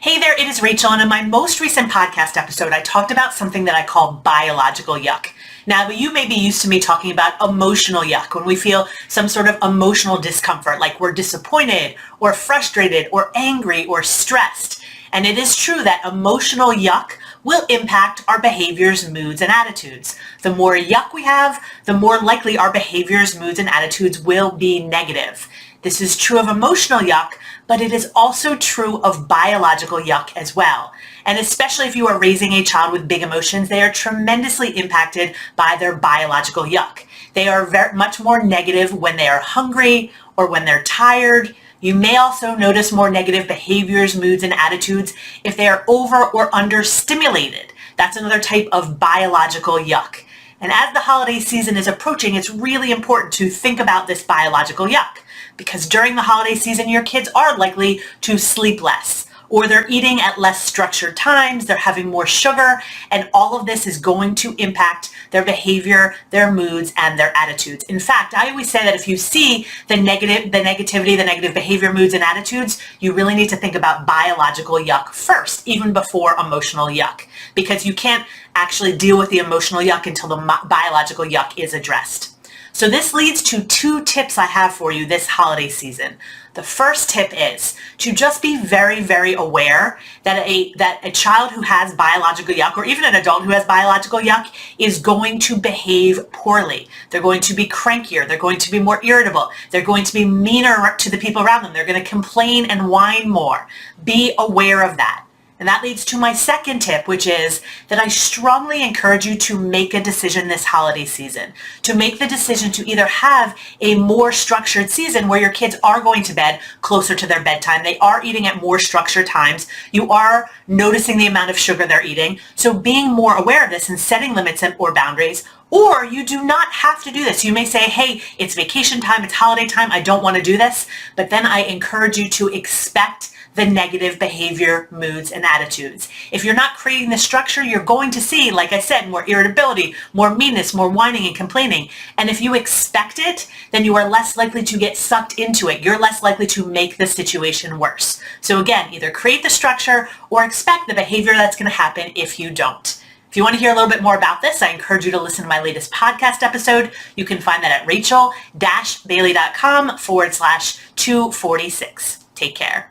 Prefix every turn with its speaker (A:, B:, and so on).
A: Hey there, it is Rachel, and in my most recent podcast episode, I talked about something that I call biological yuck. Now, you may be used to me talking about emotional yuck, when we feel some sort of emotional discomfort, like we're disappointed, or frustrated, or angry, or stressed. And it is true that emotional yuck will impact our behaviors, moods, and attitudes. The more yuck we have, the more likely our behaviors, moods, and attitudes will be negative. This is true of emotional yuck, but it is also true of biological yuck as well. And especially if you are raising a child with big emotions, they are tremendously impacted by their biological yuck. They are very much more negative when they are hungry or when they're tired. You may also notice more negative behaviors, moods, and attitudes if they are over or understimulated. That's another type of biological yuck. And as the holiday season is approaching, it's really important to think about this biological yuck, because during the holiday season, your kids are likely to sleep less, or they're eating at less structured times, they're having more sugar, and all of this is going to impact their behavior, their moods, and their attitudes. In fact, I always say that if you see the negativity, the negative behavior, moods, and attitudes, you really need to think about biological yuck first, even before emotional yuck, because you can't actually deal with the emotional yuck until the biological yuck is addressed. So this leads to 2 tips I have for you this holiday season. The first tip is to just be very, very aware that a child who has biological yuck, or even an adult who has biological yuck, is going to behave poorly. They're going to be crankier. They're going to be more irritable. They're going to be meaner to the people around them. They're going to complain and whine more. Be aware of that. And that leads to my second tip, which is that I strongly encourage you to make a decision this holiday season, to make the decision to either have a more structured season where your kids are going to bed closer to their bedtime, they are eating at more structured times, you are noticing the amount of sugar they're eating, so being more aware of this and setting limits or boundaries. Or you do not have to do this. You may say, hey, it's vacation time, it's holiday time, I don't want to do this, but then I encourage you to expect the negative behavior, moods, and attitudes. If you're not creating the structure, you're going to see, like I said, more irritability, more meanness, more whining and complaining. And if you expect it, then you are less likely to get sucked into it. You're less likely to make the situation worse. So again, either create the structure or expect the behavior that's going to happen if you don't. If you want to hear a little bit more about this, I encourage you to listen to my latest podcast episode. You can find that at rachel-bailey.com/246. Take care.